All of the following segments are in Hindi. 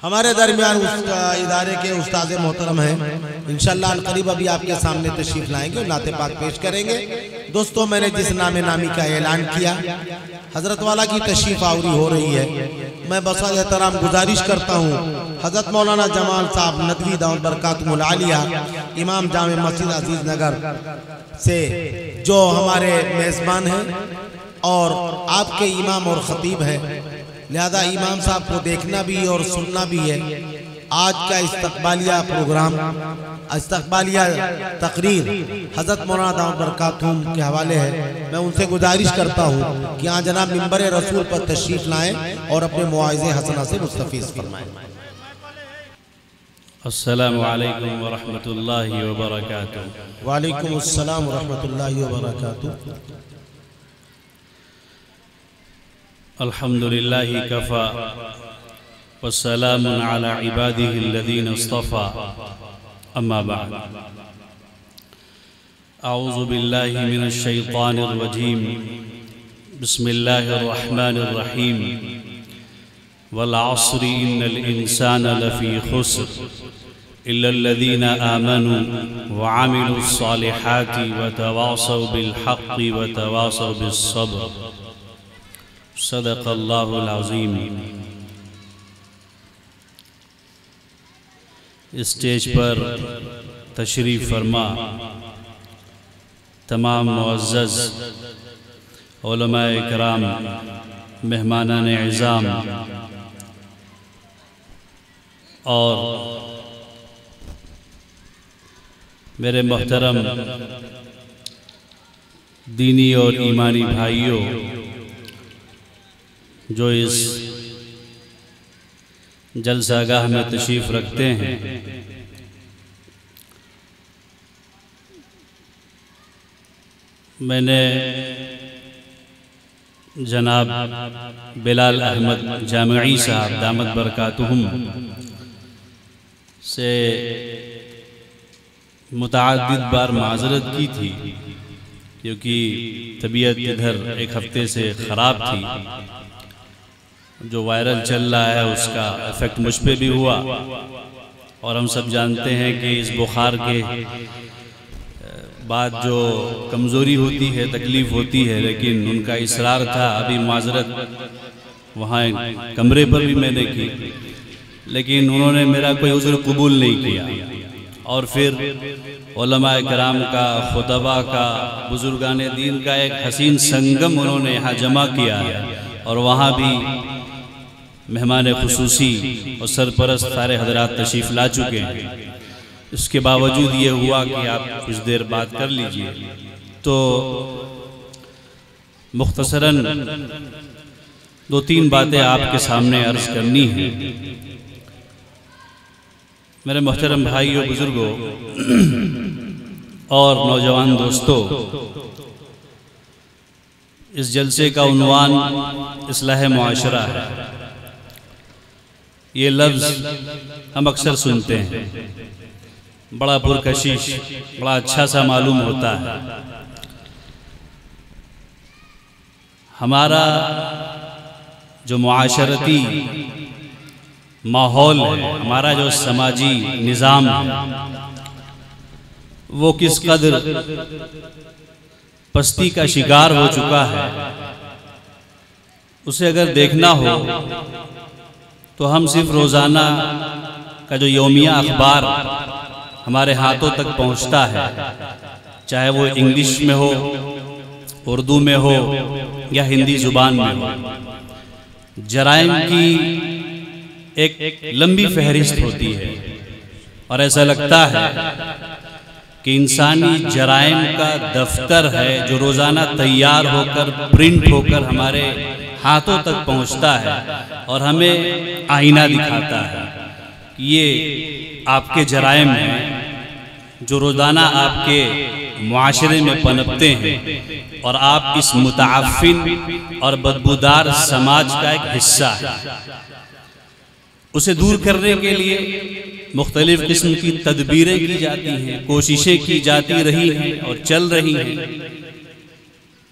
हमारे दरमियान उस इदारे के उस्ताद मोहतरम हैं, इंशाअल्लाह करीब अभी आपके सामने तशरीफ लाएंगे, नाते पाक पेश करेंगे। दोस्तों, मैंने जिस नामे नामी का ऐलान किया, हजरत वाला की तशरीफ आवरी हो रही है। मैं बसा एहतराम गुजारिश करता हूँ हजरत मौलाना जमाल साहब नदवी दावत बरकातुहुल आलिया, इमाम जामे मस्जिद अजीज नगर से जो हमारे मेज़बान हैं और आपके इमाम और खतीब है, लिहाजा इमाम साहब को देखना भी और सुनना भी है। आज का इस्तकबालिया प्रोग्राम, इस्तकबालिया तकरीर हज़रत मौलाना दामत बरकातुहुम के हवाले है। मैं उनसे गुजारिश करता हूँ कि यहाँ जनाब मिंबर रसूल पर तशरीफ़ लाएँ और अपने मुआइज़े हसना से मुस्तफ़ीज़ फरमाएँ। अस्सलामु अलैकुम व रहमतुल्लाहि व बरकातुहू। वालेकुम अस्सलाम व रहमतुल्लाहि व बरकातुहू। अल्हम्दुलिल्लाहि कफ़ा वस्सलामुन अला इबादिहिल्लज़ीना इस्तफ़ा, अम्मा बअद। अऊज़ु बिल्लाहि मिनश शैतानिर रजीम, बिस्मिल्लाहिर रहमानिर रहीम। वल अस्रि इन्नल इंसाना लफ़ी खुस्र इल्लल्लज़ीना आमनू व अमिलुस सालिहाति व तवासौ बिल हक़्क़ि व तवासौ बिस सब्र। सदक़ल्लाहुल अज़ीम। स्टेज पर तशरीफ़ फरमा तमाम मुअज़्ज़ज़ उलमाए किराम, मेहमानाने इज़ाम और मेरे मोहतरम दीनी और ईमानी भाइयों जो इस जलसागाह में तशरीफ़ रखते हैं, मैंने जनाब बिलाल अहमद जामिई साहब दामत बरकातुहुम से मुतअद्दिद बार माज़रत की थी, क्योंकि तबीयत इधर एक हफ्ते से ख़राब थी। जो वायरल चल रहा है उसका इफ़ेक्ट मुझ पे भी हुआ, और हम सब जानते हैं कि इस बुखार के बाद जो कमज़ोरी होती है, तकलीफ़ होती है, लेकिन उनका इसरार था। अभी माज़रत वहाँ कमरे पर भी मैंने की, लेकिन उन्होंने मेरा कोई उज़्र कबूल नहीं किया। और फिर उलमाए किराम का, खुतबा का, बुज़ुर्गाने दीन का एक हसीन संगम उन्होंने यहाँ जमा किया है, और वहाँ भी मेहमान खुसूसी और सरपरस्त सारे हजरात तशरीफ़ ला चुके हैं। इसके बावजूद ये हुआ कि आप कुछ देर बात कर लीजिए, तो मुख्तसरन दो तीन बातें आपके सामने अर्ज़ करनी है। मेरे मोहतरम भाइयों, बुजुर्गों और नौजवान दोस्तों, इस जलसे का उन्वान इस्लाह मुआशरा है। ये लफ्ज़ हम अक्सर सुनते हैं, बड़ा पुरकशिश, बड़ा अच्छा सा मालूम होता है। हमारा जो मुआशरती माहौल है, हमारा जो समाजी निज़ाम है, वो किस कदर पस्ती का शिकार हो चुका है, उसे अगर देखना हो तो हम सिर्फ रोज़ाना का जो यौमिया अखबार हमारे हाथों तक पहुंचता है, चाहे वो इंग्लिश में हो, उर्दू में हो या हिंदी ज़ुबान में हो, जराइम की एक लंबी फहरिस्त होती है। और ऐसा लगता है कि इंसानी जराइम का दफ्तर है जो रोज़ाना तैयार होकर, प्रिंट होकर हमारे हाथों तक पहुंचता है और हमें आईना दिखाता है कि ये आपके जराइम हैं जो रोज़ाना आपके मुआशरे में पनपते हैं, और आप इस मुताअफ़िन और बदबूदार समाज का एक हिस्सा है। उसे दूर करने के लिए मुख्तलिफ़ किस्म की तदबीरें की जाती हैं, कोशिशें की जाती रही हैं और चल रही हैं।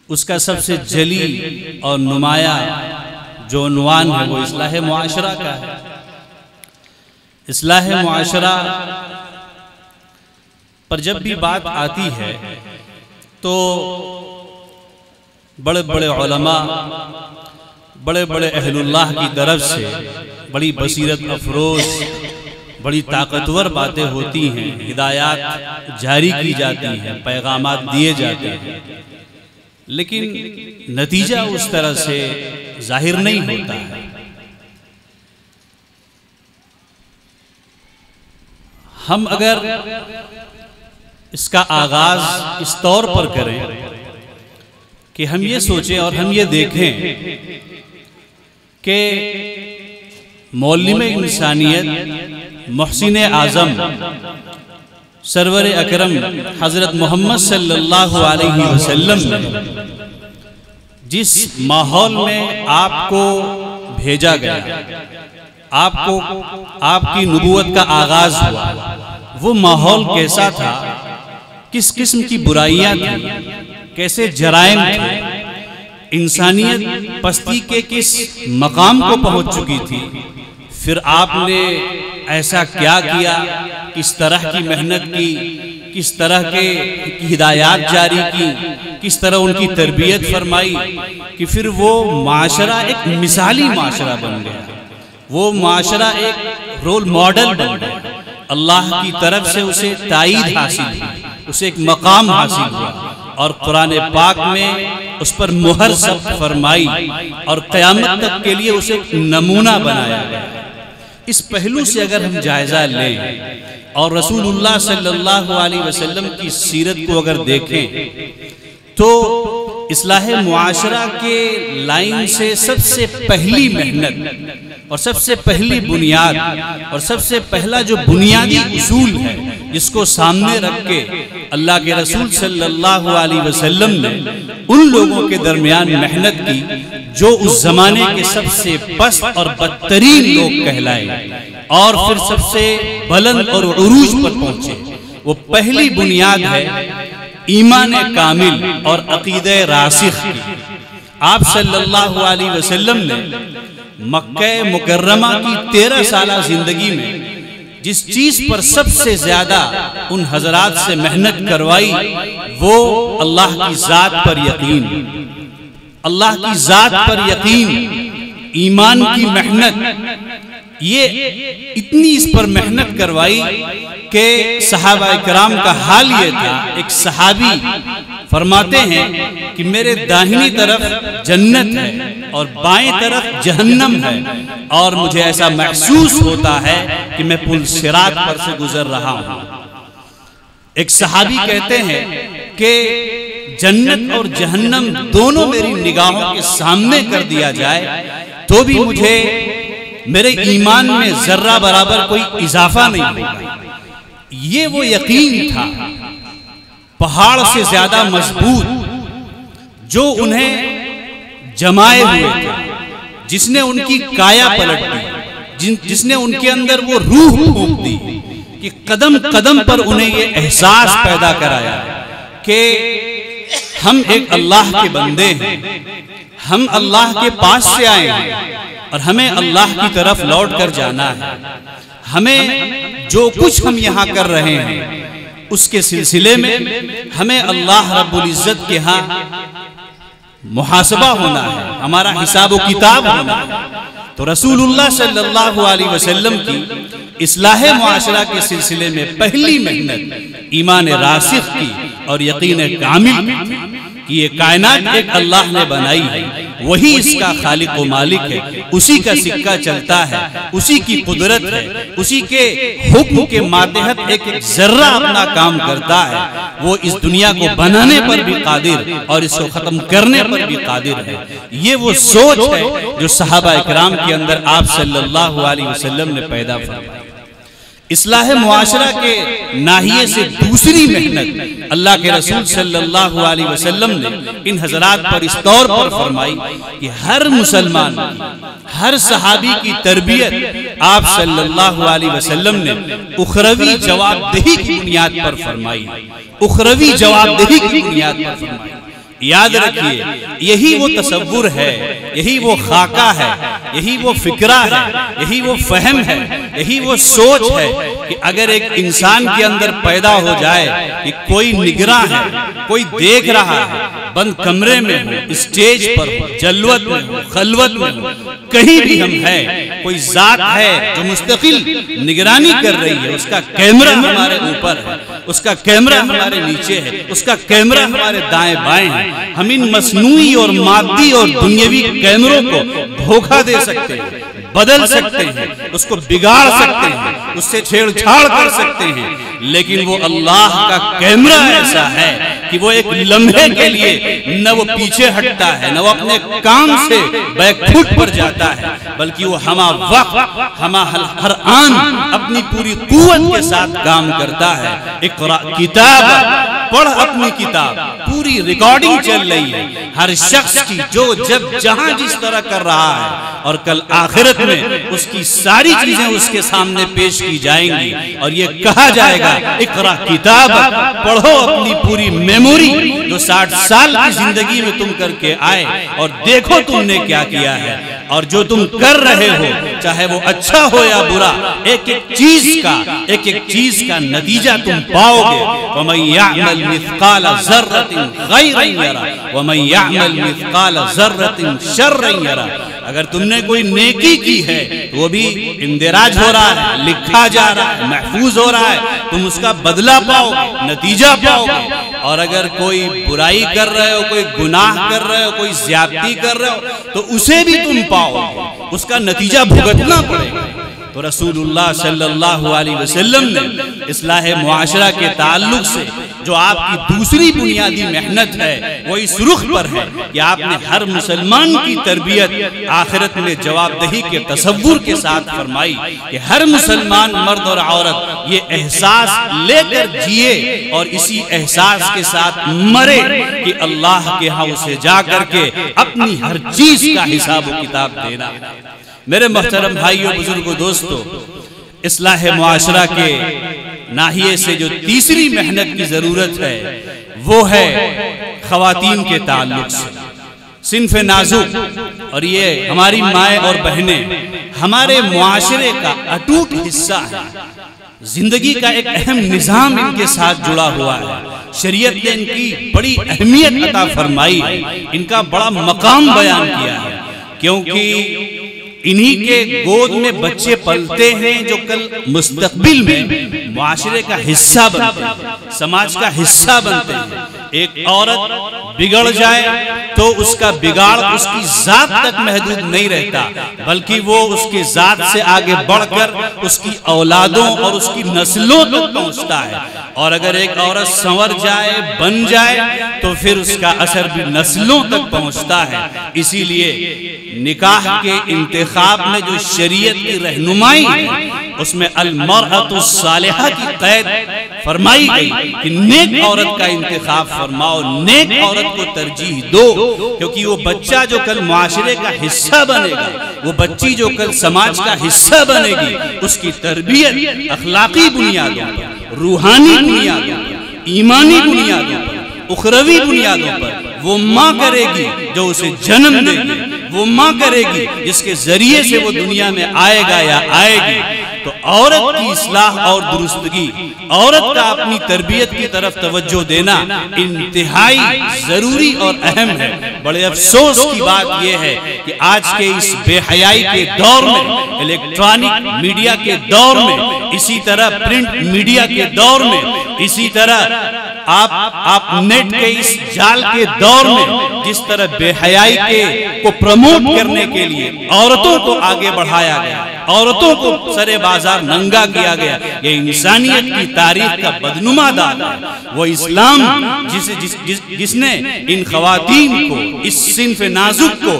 उसका सबसे जली और नुमाया जो उन्वान है वो इस्लाह मुआशरा का है। इस्लाह मुआशरा पर जब भी बात आती है तो बड़े बड़े उलमा, बड़े बड़े अहलुल्लाह की तरफ से बड़ी बसीरत अफरोज, बड़ी ताकतवर बातें होती हैं, हिदायत जारी की जाती हैं, पैगामात दिए जाते हैं, लेकिन नतीजा उस तरह से जाहिर नहीं होता है। हम अगर इसका आगाज इस तौर पर करें कि हम ये सोचें और हम ये देखें कि मौलिम इंसानियत मोहसिन आज़म सरवर अकरम हज़रत मोहम्मद सल्लल्लाहु अलैहि वसल्लम ने जिस माहौल में आपको भेजा गया, आपको आपकी नबूवत का आगाज हुआ, वो माहौल कैसा था, किस किस्म की बुराइयां थी, कैसे जराइम थे, इंसानियत पस्ती के किस मकाम को पहुंच चुकी थी, फिर आपने ऐसा क्या किया, किस तरह की मेहनत की, किस तरह के हिदायत जारी की, किस तरह उनकी तरबियत फरमाई कि फिर वो माशरा एक मिसाली माशरा बन गया, वो माशरा एक रोल मॉडल बन गया। अल्लाह की तरफ से उसे ताईद हासिल हुई, उसे एक मकाम हासिल हुआ और कुरान पाक में उस पर मुहर सब फरमाई और क़यामत तक के लिए उसे एक नमूना बनाया गया। इस पहलू से अगर हम जायजा लें और रसूलुल्लाह सल्लल्लाहु अलैहि वसल्लम की सीरत को अगर देखें तो इस्लाह मुआशरा के लाइन से सबसे पहली मेहनत और सबसे पहली बुनियाद और सबसे पहला जो बुनियादी उसूल है जिसको सामने रख के अल्लाह के रसूल सल्लल्लाहु अलैहि वसल्लम ने उन लोगों के दरमियान मेहनत की जो उस जमाने के सबसे पस्त और बदतरीन लोग कहलाए और फिर सबसे बुलंद और उरूज पर पहुंचे। वो पहली बुनियाद है ईमान कामिल और अकीदे रासिख की। आप सल्लल्लाहु अलैहि वसल्लम ने मक्के मुकर्रमा की 13 साला जिंदगी में जिस चीज पर सबसे ज्यादा उन हजरात से मेहनत करवाई वो अल्लाह की जात पर यकीन, अल्लाह की जात पर यकीन, ईमान की मेहनत, ये इतनी इस पर मेहनत करवाई कि सहाबा इकराम का हाल ये था। एक सहाबी फरमाते हैं कि मेरे दाहिनी तरफ जन्नत है और बाएं तरफ जहन्नम है और मुझे ऐसा महसूस होता है कि मैं पुल सिरात पर से गुजर रहा हूं। एक सहाबी कहते हैं कि जन्नत और जहन्नम दोनों मेरी निगाहों के सामने कर दिया जाए तो भी मुझे मेरे ईमान में जर्रा बराबर कोई इजाफा नहीं होगा। ये वो यकीन था पहाड़ से ज्यादा मजबूत जो उन्हें जमाए हुए थे, जिसने उनकी काया पलट दी, जिसने उनके अंदर वो रूह फूंक दी कि कदम कदम पर उन्हें ये एहसास पैदा कराया कि हम एक अल्लाह के बंदे हैं, हम अल्लाह के पास से आए हैं और हमें अल्लाह की तरफ लौट कर जाना है। हमें जो कुछ हम यहाँ कर रहे हैं उसके सिलसिले में हमें अल्लाह रब्बुल इज्जत के यहाँ मुहासबा होना है, हमारा हिसाब व किताब होना है। तो रसूलुल्लाह सल्लल्लाहु अलैहि वसल्लम की इस्लाह मुआशरा के सिलसिले में पहली मेहनत ईमान रासिख की और यकीन कामिल कि ये कायनात एक अल्लाह ने बनाई है, वही इसका खालिक व मालिक है, उसी का सिक्का चलता है, उसी की कुदरत है, उसी के हुक्म के मातहत एक एक जर्रा अपना काम करता है। वो इस दुनिया को बनाने पर भी कादिर और इसको खत्म करने पर भी कादिर है। ये वो सोच है जो सहाबा इकराम के अंदर आप सल्लल्लाहु अलैहि वसल्लम ने पैदा फरमाई। इस्लाह मुआशरा के नाहिये से दूसरी मेहनत अल्लाह के रसूल सल्लल्लाहु अलैहि वसल्लम ने इन हजरात पर इस तौर पर फरमाई कि हर मुसलमान, हर सहाबी की तरबियत आप सल्लल्लाहु अलैहि वसल्लम ने उखरवी जवाबदेही की बुनियाद पर फरमाई, उखरवी जवाबदेही की बुनियाद पर फरमाई। याद रखिए, यही वो तसव्वुर है, यही वो खाका है, यही वो फिक्रा है, यही वो फहम है, यही वो सोच है कि अगर एक इंसान के अंदर पैदा हो जाए कि कोई निगरां है, कोई देख रहा है, बंद कमरे में हो, स्टेज पर हो, जलवत में हो, खलवत में हो, कहीं भी हम हैं, कोई जात है जो मुस्तकिल निगरानी कर रही है, उसका कैमरा हमारे ऊपर है, उसका कैमरा हमारे नीचे है, उसका कैमरा हमारे दाएं बाएं है। हम इन मसनूई और मादी और दुनियावी कैमरों को धोखा दे सकते हैं, बदल सकते हैं, उसको बिगाड़ सकते हैं, उससे छेड़छाड़ कर सकते हैं, लेकिन वो अल्लाह का कैमरा ऐसा है कि वो एक लम्हे के लिए न वो पीछे हटता है, न वो अपने काम से बैकफुट पर जाता है, बल्कि वो हमा वक्त हमा हर आन अपनी पूरी कुव्वत के साथ काम करता है। इक़रा किताब, पढ़ अपनी किताब, पूरी रिकॉर्डिंग चल रही है हर शख्स की, जो जब जहां जिस तरह कर रहा है, और कल आखिरत में उसकी सारी चीजें उसके सामने पेश की जाएंगी और ये कहा जाएगा इक़रा किताब, पढ़ो अपनी पूरी मेमोरी जो 60 साल की जिंदगी में तुम करके आए और देखो तुमने क्या किया है, और जो तुम कर रहे हो चाहे वो अच्छा हो या बुरा, एक एक चीज का नतीजा तुम पाओगे। वमन यअमल मिस्काल ज़र्रतिन खैरन यरा वमन यअमल मिस्काल ज़र्रतिन शर्रन यरा। अगर तुमने कोई नेकी की है तो वो भी इंदिराज हो रहा है, लिखा जा रहा है, महफूज हो रहा है, तुम उसका बदला पाओगे, नतीजा पाओगे। और अगर कोई बुराई कर रहे हो, कोई गुनाह कर रहे हो, कोई ज्यादती कर रहे हो, तो उसे भी तुम पाओगे, उसका नतीजा भुगतना पड़ेगा। तो रसूलुल्लाह सल्लल्लाहु अलैहि वसल्लम ने इस्लाह मुआशरा के ताल्लुक से जो आपकी दूसरी बुनियादी मेहनत है वो इस रुख पर है कि आपने हर मुसलमान की तरबियत आखिरत में जवाबदेही के तसव्वुर के साथ फरमाई कि हर मुसलमान मर्द और औरत ये एहसास लेकर जिए और इसी एहसास के साथ मरे कि अल्लाह के यहाँ उसे जा करके अपनी हर चीज का हिसाब व किताब देना। मेरे मोहतरम भाइयों, बुजुर्गों, दोस्तों, इस्लाह मुआशरा के नाहिए से जो तीसरी मेहनत की जरूरत है वो है खवातीन के ताल्लुक से। सिन्फ नाजुक और ये हमारी माएँ और बहनें हमारे मुआशरे का अटूट हिस्सा है। जिंदगी का एक अहम निज़ाम इनके साथ जुड़ा हुआ है। शरीयत ने इनकी बड़ी अहमियत अता फरमाई है, इनका बड़ा मकाम बयान किया है, क्योंकि इन्हीं के गोद में बच्चे पलते हैं जो कल मुस्तकबिल में मुआशरे का हिस्सा बनते हैं, समाज का हिस्सा बनते हैं। एक औरत बिगड़ जाए तो उसका बिगाड़ उसकी जात तक महदूद नहीं रहता, बल्कि वो उसके जात से आगे बढ़कर उसकी औलादों और उसकी नस्लों तक पहुंचता है। और अगर एक औरत संवर जाए, बन जाए, तो फिर उसका असर भी नस्लों तक पहुंचता है। इसीलिए निकाह के इंतखाब में जो शरीयत की रहनुमाई है उसमें अल-मरअतु सालिहा की कैद फरमाई गई कि नेक औरत का इंतखाब फरमाओ, नेक औरत को तरजीह दो, क्योंकि वो बच्चा जो कल मुआशरे का हिस्सा बनेगा, वो बच्ची जो कल समाज का हिस्सा बनेगी, उसकी तरबियत अखलाकी बुनियादों पर, रूहानी बुनियादों पर, ईमानी बुनियादों पर, उखरवी बुनियादों पर वो माँ करेगी जो उसे जन्म देगी, वो माँ करेगी जिसके जरिए से वो दुनिया में आएगा या आएगी। तो औरत की इस्लाह और दुरुस्तगी, औरत का अपनी तरबियत की तरफ तवज्जो देना इंतहाई जरूरी और अहम है। बड़े अफसोस की बात यह है कि आज के इस बेहयाई के दौर में, इलेक्ट्रॉनिक मीडिया के दौर में, इसी तरह प्रिंट मीडिया के दौर में, इसी तरह आप नेट के इस जाल के दौर में जिस तरह बेहयाई को प्रमोट करने के लिए औरतों को आगे बढ़ाया गया, औरतों को सरे बाजार नंगा किया गया, ये इंसानियत की तारीख का बदनुमा दाग है। वो इस्लाम जिसने इन खवातीन को, इस सिन्फ नाजुक को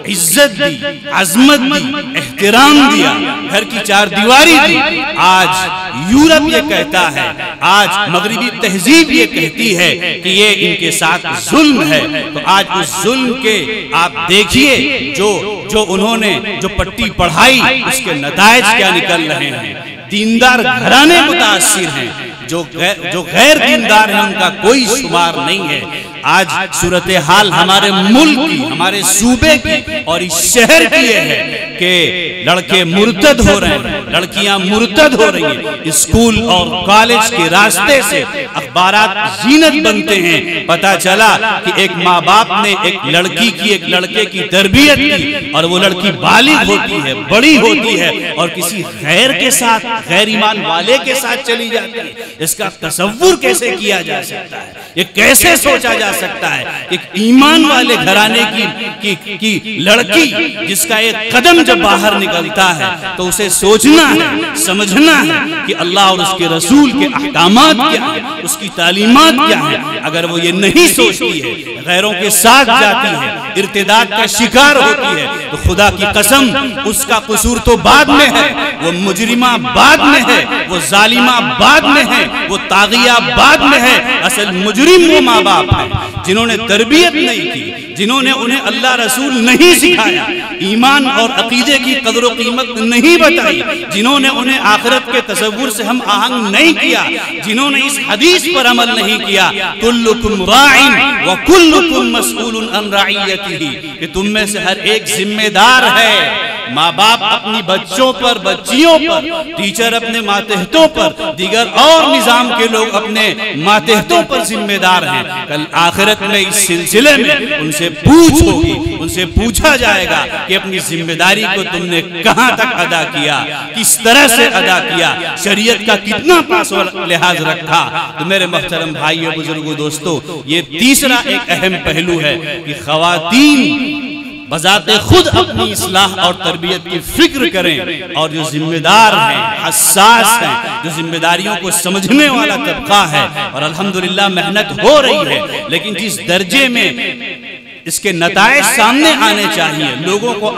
इज्जत दी, अजमत दी, एहतराम दिया, घर की चार दीवारी दी, आज यूरोप ये कहता है, आज मगरिबी तहजीब ये कहती है कि ये इनके साथ जुल्म है। तो आज उस जुल्म के आप देखिए जो उन्होंने जो पट्टी पढ़ाई उसके नतायज क्या निकल रहे हैं। दीनदार घराने मुतासिर हैं, जो गैर दीनदार हैं उनका कोई शुमार नहीं है। आज सूरत हाल हमारे मुल्क की, हमारे सूबे की और इस शहर की ये है कि लड़के मुर्तद हो रहे हैं, लड़कियां मुर्तद हो रही हैं, स्कूल और कॉलेज के रास्ते से अखबारात जीनत बनते हैं। पता चला कि एक माँ बाप ने एक लड़की की, एक लड़के की तरबियत की और वो लड़की बालिग होती है, बड़ी होती है और किसी गैर के साथ, गैर ईमान वाले के साथ चली जाती है। इसका तसव्वुर कैसे किया जा सकता है? ये कैसे सोचा जा सकता है? एक ईमान वाले घराने की लड़की जिसका एक कदम जब बाहर निकलता है तो उसे सोचना है, समझना है कि अल्लाह और उसके रसूल के अहकामात क्या है, उसकी तालीमात क्या है। अगर वो ये नहीं सोचती है, गैरों के साथ जाती है, इर्तिदाद का शिकार होती है, तो खुदा की कसम उसका कसूर तो बाद में है, वो मुजरिमा बाद में है, वो जालिमा बाद में है, वो तागिया बाद में है। असल मुजरिम वो माँ बाप है जिन्होंने तरबियत नहीं की, जिन्होंने उन्हें अल्लाह रसूल नहीं सिखाया, ईमान और अकीदे की कदर व कीमत नहीं बताई, जिन्होंने उन्हें आखिरत के तसव्वुर से हम आहंग नहीं किया, जिन्होंने इस हदीस पर अमल नहीं किया, कुल्लुकुम राइन व कुल्लुकुम मसऊलुन अन रइयतिही, कि तुम में से हर एक जिम्मेदार है। माँ बाप अपनी बच्चों पर, बच्चियों पर, टीचर अपने मातहतों पर, दीगर और निजाम के लोग अपने मातहतों पर जिम्मेदार हैं। कल आखिरत में इस सिलसिले में उनसे पूछ होगी, उनसे पूछा जाएगा कि अपनी जिम्मेदारी को तुमने कहां तक अदा किया, किस तरह से अदा किया, शरीयत का कितना पास लिहाज रखा। तो मेरे मोहतरम भाइयों, बुजुर्गों, दोस्तों, ये तीसरा एक अहम पहलू है कि ख़वातीन बजाते खुद अपनी इस्लाह और तरबियत की फिक्र करें और जो जिम्मेदार हैं, हसास हैं, जो जिम्मेदारियों को समझने वाला तबका है, और अल्हम्दुलिल्लाह मेहनत हो रही है, लेकिन जिस दर्जे में इसके नताइज सामने आने चाहिए, लोगों को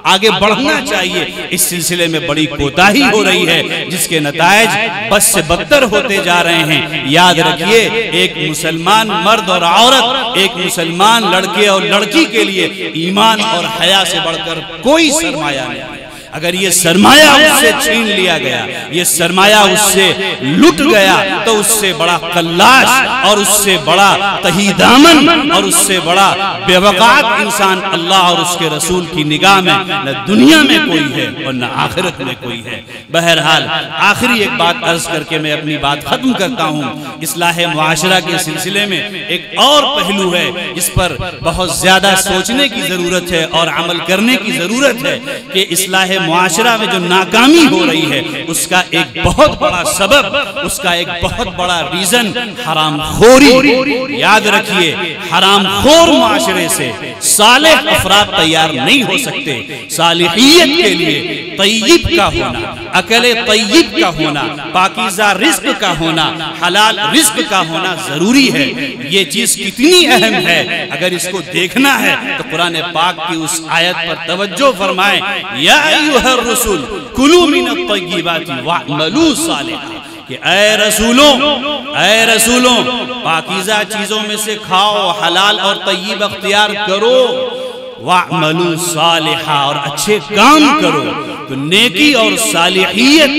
आगे बढ़ना चाहिए, इस सिलसिले में बड़ी कोताही हो रही है, जिसके नताइज बस से बदतर होते जा रहे हैं। याद रखिए, एक मुसलमान मर्द और औरत, एक मुसलमान लड़के और लड़की के लिए ईमान और हया से बढ़कर कोई सरमाया नहीं है। अगर ये सरमाया उससे छीन लिया गया, ये सरमाया उससे लुट गया, तो उससे बड़ा कल्लाश और उससे बड़ा तहीदामन और उससे बड़ा बेवकात इंसान अल्लाह और उसके रसूल की निगाह में न दुनिया में कोई है और न आखिरत में कोई है। बहरहाल आखिरी एक बात अर्ज करके मैं अपनी बात खत्म करता हूँ। इस्लाह मुआशरा के सिलसिले में एक और पहलू है जिस पर बहुत ज्यादा सोचने की जरूरत है और अमल करने की जरूरत है कि इस्लाह मुआशरा में जो नाकामी हो रही है उसका एक बहुत बड़ा सबब, उसका एक बहुत बड़ा रीजन हरामखोरी। याद रखिए, हरामखोर मुआशरे से सालेह अफराद तैयार नहीं हो सकते। सालिहियत के लिए तय्यब का होना, अकले तय्यब का होना, पाकीज़ा रिस्क का होना, हलाल रिस्क का होना जरूरी है। ये चीज कितनी अहम है, अगर इसको देखना है तो कुरान पाक की उस आयत पर तवज्जो फरमाएं, या अय्युहर रसूल कुलू मिनत तय्यिबाति वअमलू सालिहा, कि ऐ रसूलों पाकीज़ा चीजों में से खाओ, हलाल और तय्यब अख्तियार करो, वअमलू सालिहा, और अच्छे काम करो। तो नेकी और सालिहियत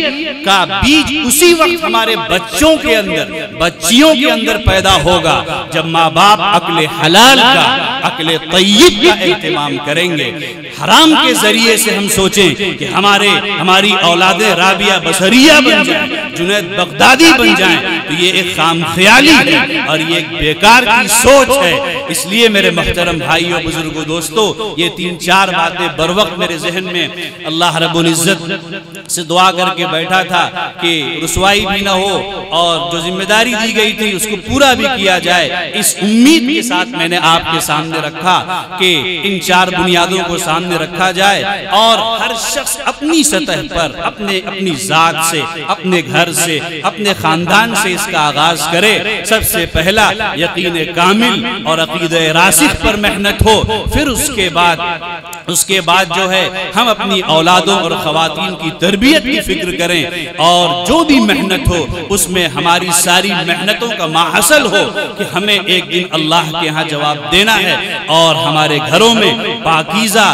का बीज उसी वक्त हमारे बच्चों के अंदर, बच्चियों के अंदर पैदा होगा जब माँ बाप अक्ले हलाल का, अक्ले तय्यब का एहतमाम करेंगे। हराम के जरिए से हम सोचें कि हमारी औलादे राबिया बसरिया बन जाएं, जुनैद बगदादी बन जाएं, तो ये एक खामख्याली है और ये एक बेकार की सोच है। इसलिए मेरे मोहतरम भाइयों, बुजुर्गों, दोस्तों, ये 3-4 बातें बर वक्त मेरे जहन में अल्लाह रब्बुल इज्जत से दुआ करके बैठा था कि रुसवाई भी ना हो और जो जिम्मेदारी दी गई थी उसको पूरा भी किया जाए। इस उम्मीद के साथ मैंने आपके सामने रखा कि इन 4 बुनियादों को सामने रखा जाए और हर शख्स अपनी सतह पर अपनी जात से, अपने घर से, अपने खानदान से इसका आगाज करे। सबसे पहला यकीन कामिल और अकीदे रासिख पर मेहनत हो, फिर उसके बाद जो है हम अपनी औलादों और खवातीन की तरबियत की फिक्र करें और जो भी मेहनत हो उसमें हमारी सारी मेहनतों का माहसल हो कि हमें एक दिन अल्लाह के यहाँ जवाब देना है और हमारे घरों में पाकीज़ा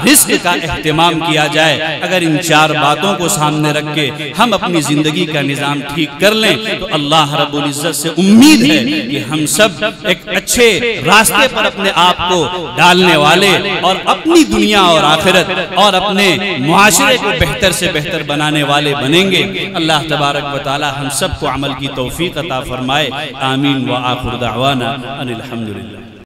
रिस्क का एहतमाम किया जाए। अगर इन 4 बातों को सामने रख के हम अपनी जिंदगी का निजाम ठीक कर लें तो अल्लाह अल्लाह रब्बुल इज्जत से उम्मीद है कि हम सब एक अच्छे रास्ते पर अपने आप को डालने वाले और अपनी दुनिया और आखिरत और अपने मुआशरे को बेहतर से बेहतर बनाने वाले बनेंगे। अल्लाह तबारक व तआला हम सबको अमल की तौफीक अता फरमाए। आमीन व आखिर दावाना अनिल हम्दुलिल्लाह।